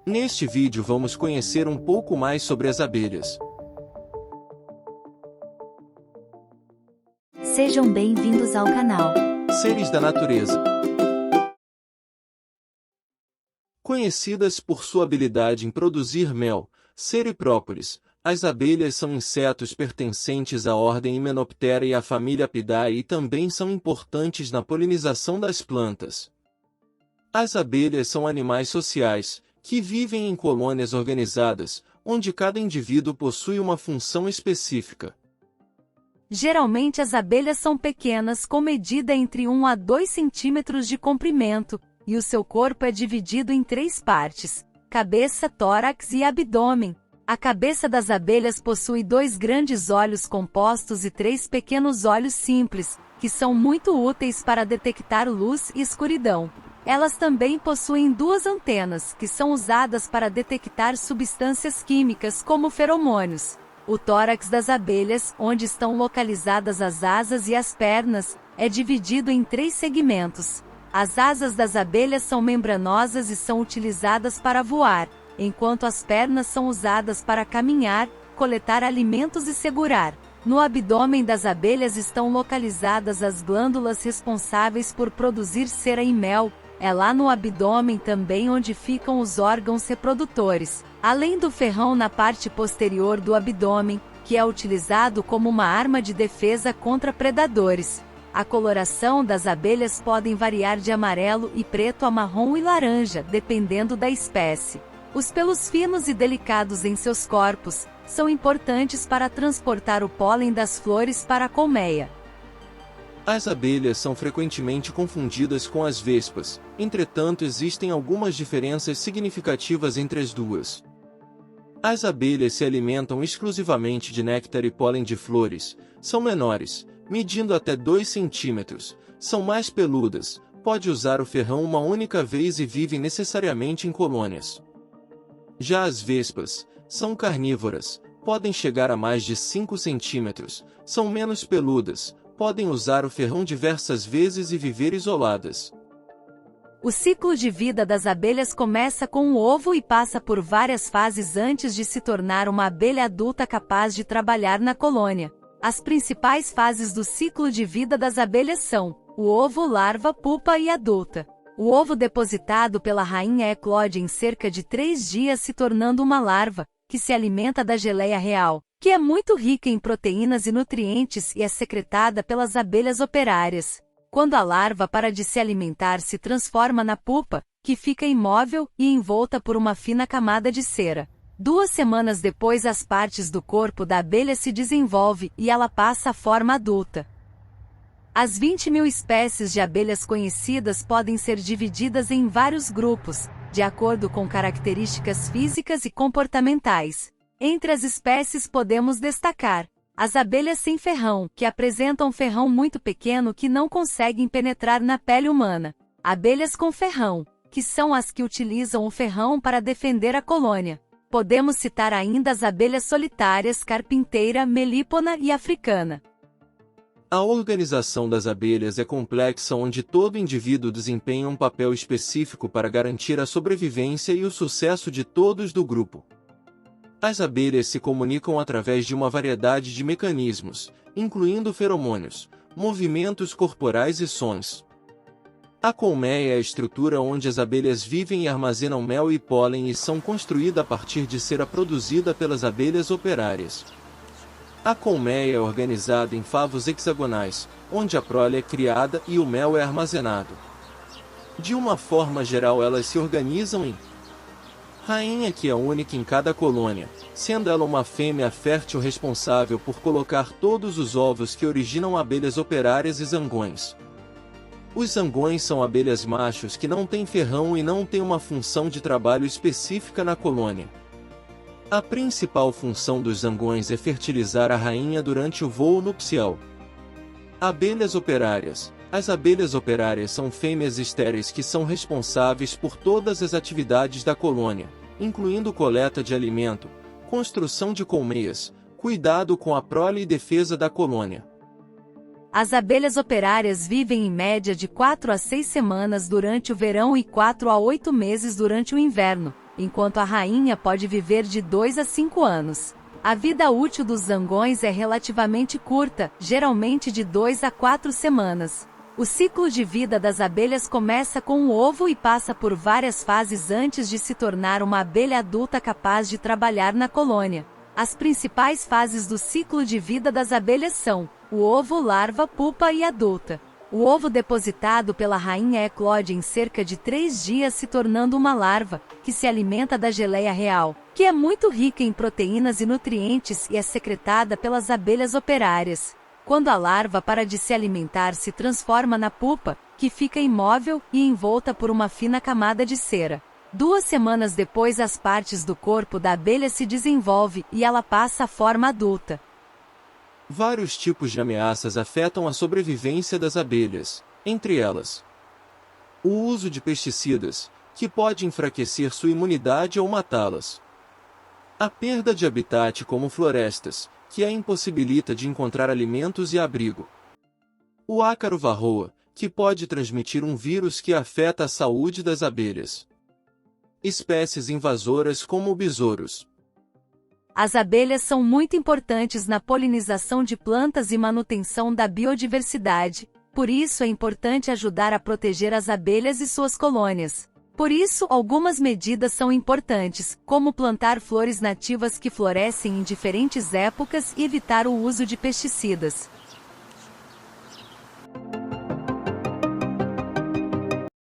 Neste vídeo vamos conhecer um pouco mais sobre as abelhas. Sejam bem-vindos ao canal Seres da natureza. Conhecidas por sua habilidade em produzir mel, cera e própolis, as abelhas são insetos pertencentes à ordem Hymenoptera e à família Apidae e também são importantes na polinização das plantas. As abelhas são animais sociais, que vivem em colônias organizadas, onde cada indivíduo possui uma função específica. Geralmente as abelhas são pequenas com medida entre 1 a 2 centímetros de comprimento, e o seu corpo é dividido em 3 partes: cabeça, tórax e abdômen. A cabeça das abelhas possui 2 grandes olhos compostos e 3 pequenos olhos simples, que são muito úteis para detectar luz e escuridão. Elas também possuem 2 antenas, que são usadas para detectar substâncias químicas como feromônios. O tórax das abelhas, onde estão localizadas as asas e as pernas, é dividido em 3 segmentos. As asas das abelhas são membranosas e são utilizadas para voar, enquanto as pernas são usadas para caminhar, coletar alimentos e segurar. No abdômen das abelhas estão localizadas as glândulas responsáveis por produzir cera e mel. É lá no abdômen também onde ficam os órgãos reprodutores, além do ferrão na parte posterior do abdômen, que é utilizado como uma arma de defesa contra predadores. A coloração das abelhas pode variar de amarelo e preto a marrom e laranja, dependendo da espécie. Os pelos finos e delicados em seus corpos são importantes para transportar o pólen das flores para a colmeia. As abelhas são frequentemente confundidas com as vespas, entretanto existem algumas diferenças significativas entre as duas. As abelhas se alimentam exclusivamente de néctar e pólen de flores, são menores, medindo até 2 centímetros, são mais peludas, pode usar o ferrão uma única vez e vivem necessariamente em colônias. Já as vespas são carnívoras, podem chegar a mais de 5 centímetros, são menos peludas, podem usar o ferrão diversas vezes e viver isoladas. O ciclo de vida das abelhas começa com o ovo e passa por várias fases antes de se tornar uma abelha adulta capaz de trabalhar na colônia. As principais fases do ciclo de vida das abelhas são o ovo, larva, pupa e adulta. O ovo depositado pela rainha eclode em cerca de 3 dias, se tornando uma larva, que se alimenta da geleia real, que é muito rica em proteínas e nutrientes e é secretada pelas abelhas operárias. Quando a larva para de se alimentar, se transforma na pupa, que fica imóvel e envolta por uma fina camada de cera. 2 semanas depois, as partes do corpo da abelha se desenvolvem e ela passa à forma adulta. As 20.000 espécies de abelhas conhecidas podem ser divididas em vários grupos, de acordo com características físicas e comportamentais. Entre as espécies podemos destacar as abelhas sem ferrão, que apresentam ferrão muito pequeno que não conseguem penetrar na pele humana. Abelhas com ferrão, que são as que utilizam o ferrão para defender a colônia. Podemos citar ainda as abelhas solitárias, carpinteira, melípona e africana. A organização das abelhas é complexa, onde todo indivíduo desempenha um papel específico para garantir a sobrevivência e o sucesso de todos do grupo. As abelhas se comunicam através de uma variedade de mecanismos, incluindo feromônios, movimentos corporais e sons. A colmeia é a estrutura onde as abelhas vivem e armazenam mel e pólen e são construída a partir de cera produzida pelas abelhas operárias. A colmeia é organizada em favos hexagonais, onde a prole é criada e o mel é armazenado. De uma forma geral, elas se organizam em rainha, que é única em cada colônia, sendo ela uma fêmea fértil responsável por colocar todos os ovos que originam abelhas operárias e zangões. Os zangões são abelhas machos que não têm ferrão e não têm uma função de trabalho específica na colônia. A principal função dos zangões é fertilizar a rainha durante o voo nupcial. Abelhas operárias. As abelhas operárias são fêmeas estéreis que são responsáveis por todas as atividades da colônia, incluindo coleta de alimento, construção de colmeias, cuidado com a prole e defesa da colônia. As abelhas operárias vivem em média de 4 a 6 semanas durante o verão e 4 a 8 meses durante o inverno. enquanto a rainha pode viver de 2 a 5 anos. A vida útil dos zangões é relativamente curta, geralmente de 2 a 4 semanas. O ciclo de vida das abelhas começa com o ovo e passa por várias fases antes de se tornar uma abelha adulta capaz de trabalhar na colônia. As principais fases do ciclo de vida das abelhas são o ovo, larva, pupa e adulta. O ovo depositado pela rainha eclode em cerca de 3 dias, se tornando uma larva, que se alimenta da geleia real, que é muito rica em proteínas e nutrientes e é secretada pelas abelhas operárias. Quando a larva para de se alimentar, se transforma na pupa, que fica imóvel e envolta por uma fina camada de cera. 2 semanas depois, as partes do corpo da abelha se desenvolvem e ela passa à forma adulta. Vários tipos de ameaças afetam a sobrevivência das abelhas, entre elas o uso de pesticidas, que pode enfraquecer sua imunidade ou matá-las. A perda de habitat como florestas, que a impossibilita de encontrar alimentos e abrigo. O ácaro varroa, que pode transmitir um vírus que afeta a saúde das abelhas. Espécies invasoras como besouros. As abelhas são muito importantes na polinização de plantas e manutenção da biodiversidade, por isso é importante ajudar a proteger as abelhas e suas colônias. Por isso, algumas medidas são importantes, como plantar flores nativas que florescem em diferentes épocas e evitar o uso de pesticidas.